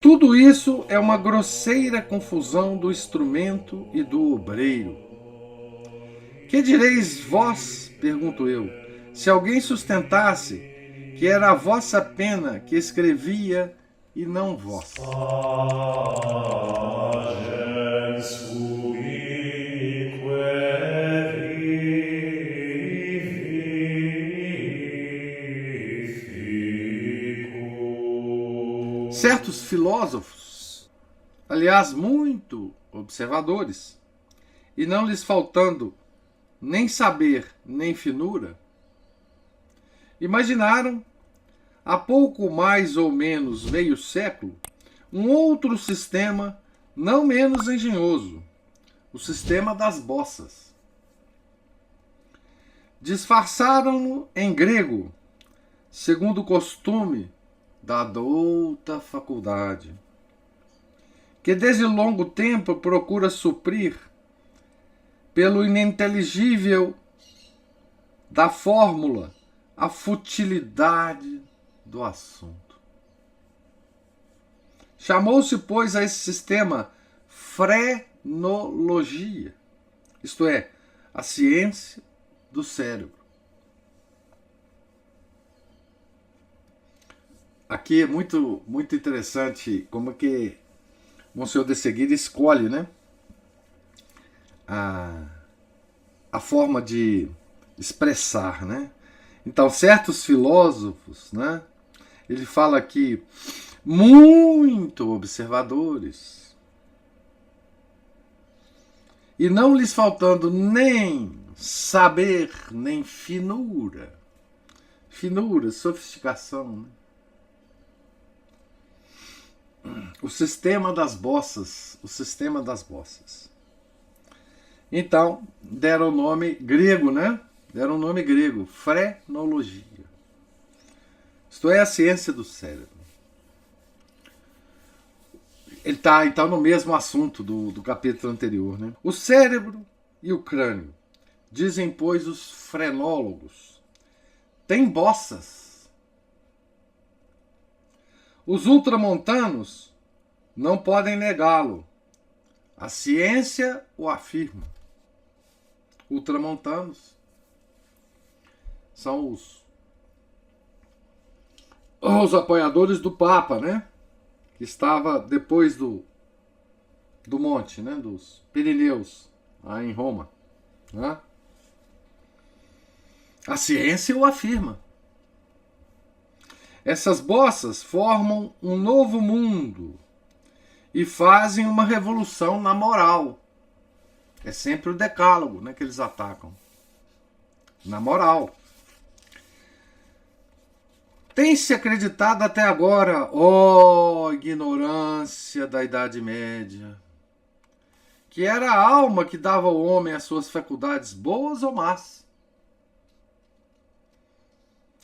Tudo isso é uma grosseira confusão do instrumento e do obreiro. Que direis vós, pergunto eu, se alguém sustentasse que era a vossa pena que escrevia e não vós? Agens ubique vivifico. Certos filósofos, aliás, muito observadores, e não lhes faltando nem saber nem finura, imaginaram, há pouco mais ou menos meio século, um outro sistema não menos engenhoso, o sistema das bossas. Disfarçaram-no em grego, segundo o costume da douta faculdade, que desde longo tempo procura suprir, pelo ininteligível da fórmula, a futilidade do assunto. Chamou-se, pois, a esse sistema frenologia, isto é, a ciência do cérebro. Aqui é muito interessante como que Monsenhor de Seguida escolhe, né, a, a forma de expressar, né? Então, certos filósofos, né, ele fala aqui, muito observadores, e não lhes faltando nem saber, nem finura. Finura, sofisticação, né? O sistema das bossas. O sistema das bossas. Então, deram o nome grego, né? Deram o nome grego, frenologia. Isto é a ciência do cérebro. Ele está então no mesmo assunto do capítulo anterior, né? O cérebro e o crânio, dizem, pois, os frenólogos, têm bossas. Os ultramontanos não podem negá-lo. A ciência o afirma. Ultramontanos são os apoiadores do Papa, né? Que estava depois do monte, né? Dos Pirineus, lá em Roma. Né? A ciência o afirma. Essas bossas formam um novo mundo e fazem uma revolução na moral. É sempre o decálogo, né, que eles atacam. Na moral. Tem-se acreditado até agora, ó ignorância da Idade Média, que era a alma que dava ao homem as suas faculdades boas ou más,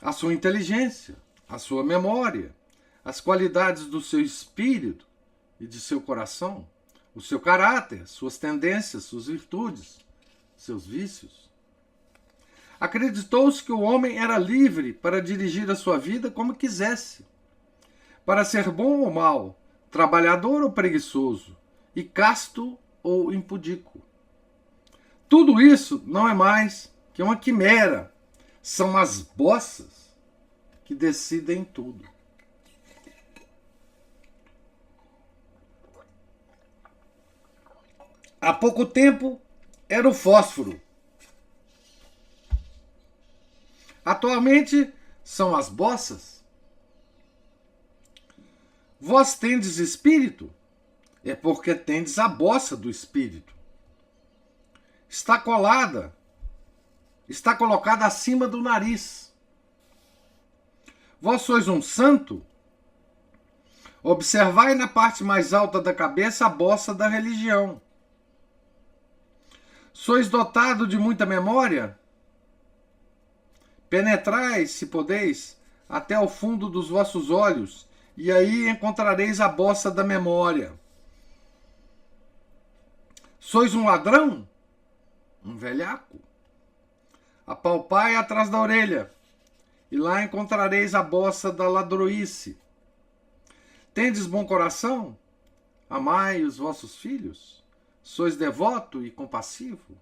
a sua inteligência, a sua memória, as qualidades do seu espírito e de seu coração, o seu caráter, suas tendências, suas virtudes, seus vícios. Acreditou-se que o homem era livre para dirigir a sua vida como quisesse, para ser bom ou mau, trabalhador ou preguiçoso, e casto ou impudico. Tudo isso não é mais que uma quimera. São as bossas que decidem tudo. Há pouco tempo era o fósforo. Atualmente são as bossas. Vós tendes espírito? É porque tendes a bossa do espírito. Está colada, está colocada acima do nariz. Vós sois um santo? Observai na parte mais alta da cabeça a bossa da religião. Sois dotado de muita memória? Penetrai, se podeis, até o fundo dos vossos olhos, e aí encontrareis a bossa da memória. Sois um ladrão? Um velhaco? Apalpai atrás da orelha, e lá encontrareis a bossa da ladroice. Tendes bom coração? Amai os vossos filhos? Sois devoto e compassivo?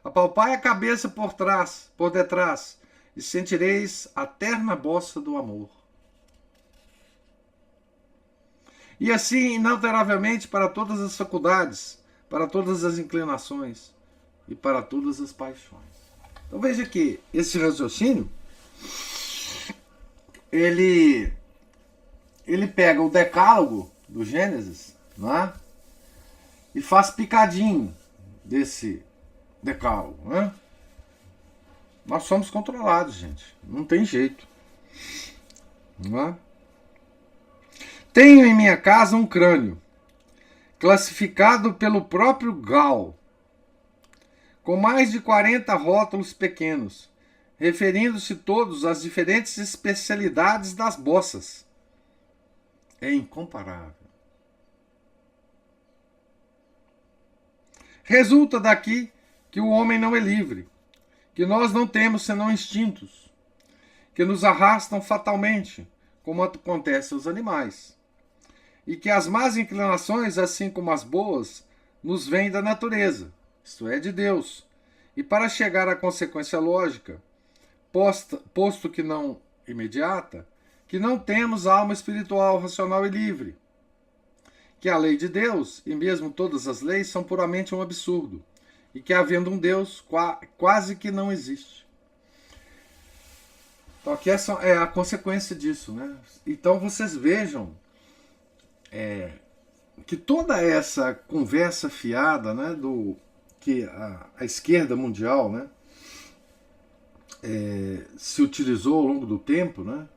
Apalpai a cabeça por detrás, e sentireis a terna bossa do amor. E assim, inalteravelmente, para todas as faculdades, para todas as inclinações e para todas as paixões. Então veja que esse raciocínio, ele pega o decálogo do Gênesis, né, e faz picadinho desse decálogo, né? Nós somos controlados, gente. Não tem jeito. Não é? Tenho em minha casa um crânio, classificado pelo próprio Gall, com mais de 40 rótulos pequenos, referindo-se todos às diferentes especialidades das bossas. É incomparável. Resulta daqui que o homem não é livre, que nós não temos senão instintos, que nos arrastam fatalmente, como acontece aos animais, e que as más inclinações, assim como as boas, nos vêm da natureza, isto é, de Deus, e para chegar à consequência lógica, posto que não imediata, que não temos alma espiritual, racional e livre, que a lei de Deus, e mesmo todas as leis, são puramente um absurdo, e que havendo um Deus, quase que não existe. Então aqui é a consequência disso, né? Então vocês vejam que toda essa conversa fiada, né, que a esquerda mundial, né, se utilizou ao longo do tempo, né,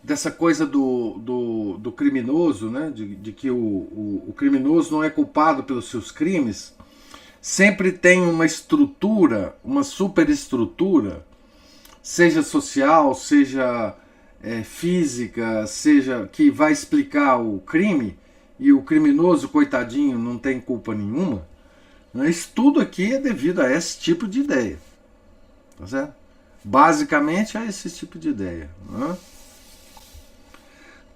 dessa coisa do criminoso, né, de que o criminoso não é culpado pelos seus crimes, sempre tem uma estrutura, uma superestrutura, seja social, seja física, seja que vai explicar o crime, e o criminoso, coitadinho, não tem culpa nenhuma. Né? Isso tudo aqui é devido a esse tipo de ideia. Tá certo? Basicamente é esse tipo de ideia. Né?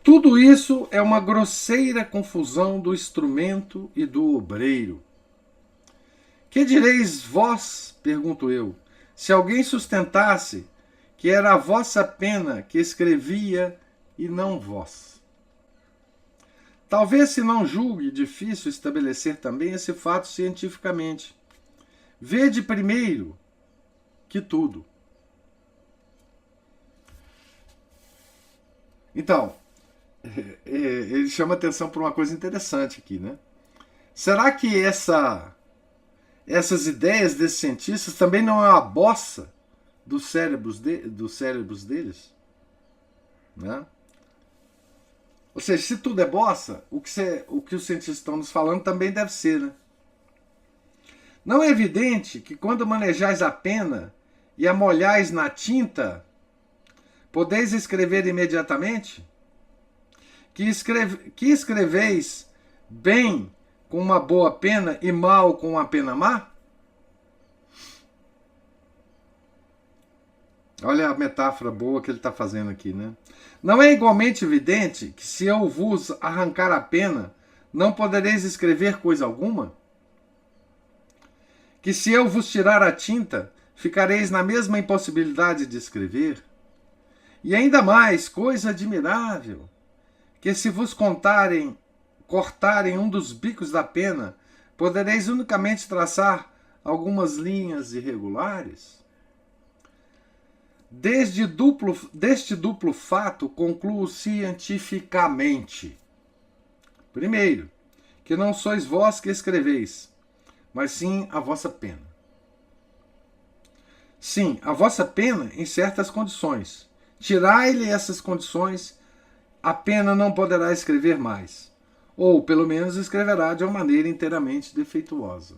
Tudo isso é uma grosseira confusão do instrumento e do obreiro. Que direis vós, pergunto eu, se alguém sustentasse que era a vossa pena que escrevia e não vós? Talvez se não julgue difícil estabelecer também esse fato cientificamente. Vede primeiro que tudo. Então, ele chama atenção para uma coisa interessante aqui, né? Será que essas ideias desses cientistas também não é uma bossa dos cérebros deles? Né? Ou seja, se tudo é bossa, o que os cientistas estão nos falando também deve ser, né? Não é evidente que quando manejais a pena e a molhais na tinta, podeis escrever imediatamente? Que escreveis bem com uma boa pena e mal com uma pena má? Olha a metáfora boa que ele está fazendo aqui, né? Não é igualmente evidente que se eu vos arrancar a pena, não podereis escrever coisa alguma? Que se eu vos tirar a tinta, ficareis na mesma impossibilidade de escrever? E ainda mais, coisa admirável, que se vos cortarem um dos bicos da pena, podereis unicamente traçar algumas linhas irregulares? Deste duplo fato, concluo cientificamente. Primeiro, que não sois vós que escreveis, mas sim a vossa pena. Sim, a vossa pena em certas condições. Tirai-lhe essas condições, a pena não poderá escrever mais, ou pelo menos escreverá de uma maneira inteiramente defeituosa.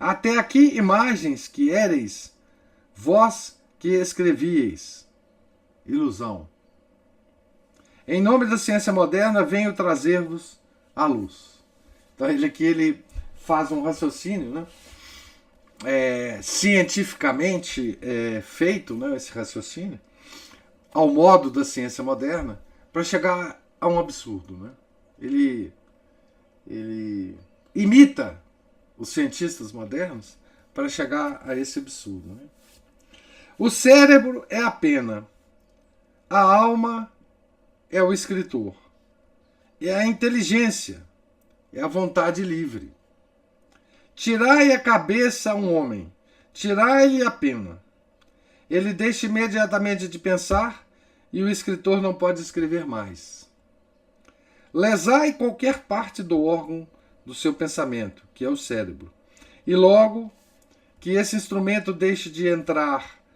Até aqui imagens que éreis, vós que escrevieis. Ilusão. Em nome da ciência moderna, venho trazer-vos a luz. Então ele faz um raciocínio, né? Cientificamente feito, né, esse raciocínio, ao modo da ciência moderna para chegar a um absurdo, né? Ele imita os cientistas modernos para chegar a esse absurdo, né? O cérebro é a pena, a alma é o escritor, é a inteligência, é a vontade livre. Tirai a cabeça a um homem, tirai-lhe a pena. Ele deixa imediatamente de pensar e o escritor não pode escrever mais. Lesai qualquer parte do órgão do seu pensamento, que é o cérebro, e logo que esse instrumento deixe de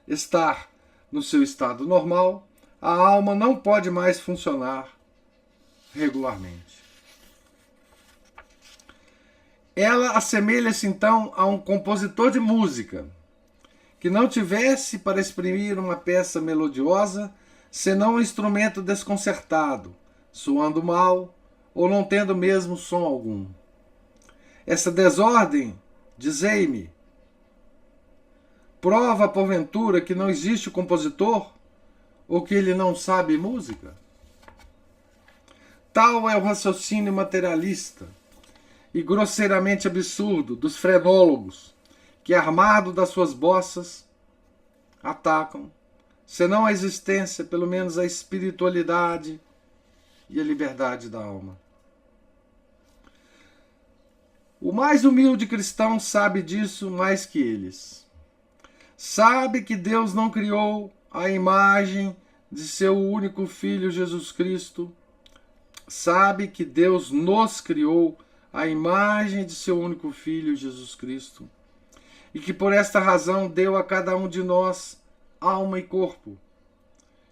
estar no seu estado normal, a alma não pode mais funcionar regularmente. Ela assemelha-se então a um compositor de música que não tivesse para exprimir uma peça melodiosa senão um instrumento desconcertado, soando mal ou não tendo mesmo som algum. Essa desordem, dizei-me, prova porventura que não existe o compositor ou que ele não sabe música? Tal é o raciocínio materialista e grosseiramente absurdo dos frenólogos que, armado das suas bossas, atacam, senão a existência, pelo menos a espiritualidade e a liberdade da alma. O mais humilde cristão sabe disso mais que eles. Sabe que Deus não criou a imagem de seu único Filho Jesus Cristo. Sabe que Deus nos criou a imagem de seu único Filho Jesus Cristo. E que por esta razão deu a cada um de nós alma e corpo.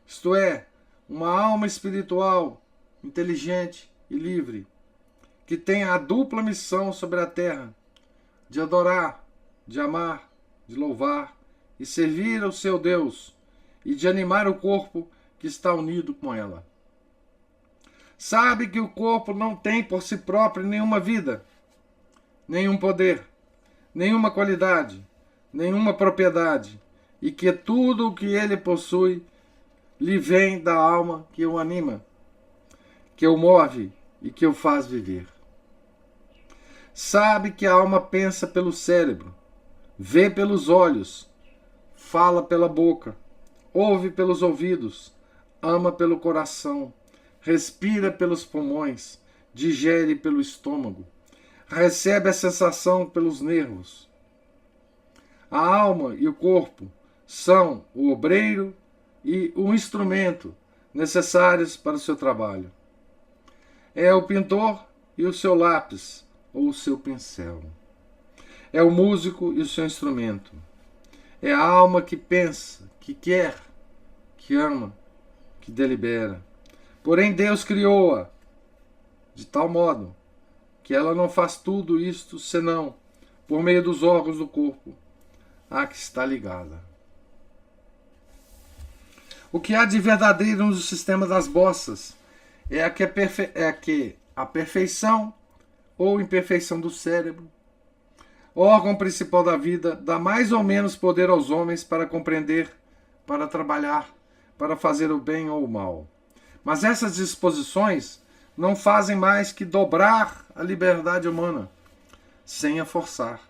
Isto é, uma alma espiritual, inteligente e livre, que tem a dupla missão sobre a terra, de adorar, de amar, de louvar e servir ao seu Deus, e de animar o corpo que está unido com ela. Sabe que o corpo não tem por si próprio nenhuma vida, nenhum poder, nenhuma qualidade, nenhuma propriedade, e que tudo o que ele possui lhe vem da alma que o anima, que o move e que o faz viver. Sabe que a alma pensa pelo cérebro, vê pelos olhos, fala pela boca, ouve pelos ouvidos, ama pelo coração, respira pelos pulmões, digere pelo estômago, recebe a sensação pelos nervos. A alma e o corpo são o obreiro e o instrumento necessários para o seu trabalho. É o pintor e o seu lápis ou o seu pincel. É o músico e o seu instrumento. É a alma que pensa, que quer, que ama, que delibera. Porém, Deus criou-a de tal modo que ela não faz tudo isto senão por meio dos órgãos do corpo a que está ligada. O que há de verdadeiro no sistema das bossas é a perfeição ou imperfeição do cérebro, órgão principal da vida, dá mais ou menos poder aos homens para compreender, para trabalhar, para fazer o bem ou o mal. Mas essas disposições não fazem mais que dobrar a liberdade humana, sem a forçar.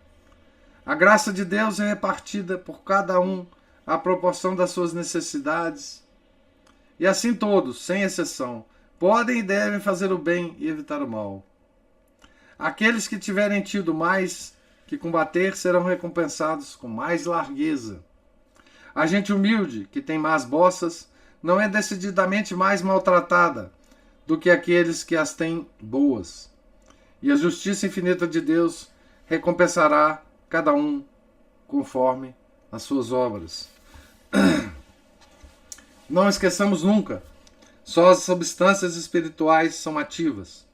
A graça de Deus é repartida por cada um à proporção das suas necessidades, e assim todos, sem exceção, podem e devem fazer o bem e evitar o mal. Aqueles que tiverem tido mais que combater serão recompensados com mais largueza. A gente humilde, que tem más bossas, não é decididamente mais maltratada do que aqueles que as têm boas. E a justiça infinita de Deus recompensará cada um conforme as suas obras. Não esqueçamos nunca, só as substâncias espirituais são ativas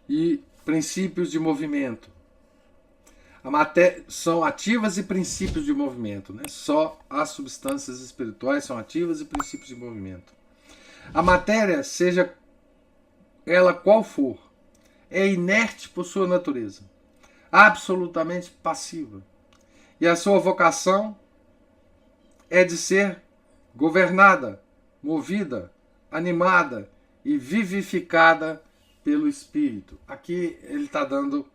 e princípios de movimento. A matéria são ativas e princípios de movimento, né? Só as substâncias espirituais são ativas e princípios de movimento. A matéria, seja ela qual for, é inerte por sua natureza, absolutamente passiva. E a sua vocação é de ser governada movida, animada e vivificada pelo Espírito. Aqui ele está dando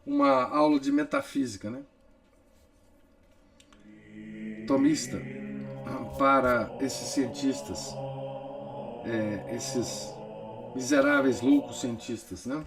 uma aula de metafísica, né? Tomista, para esses cientistas, esses miseráveis loucos cientistas, né?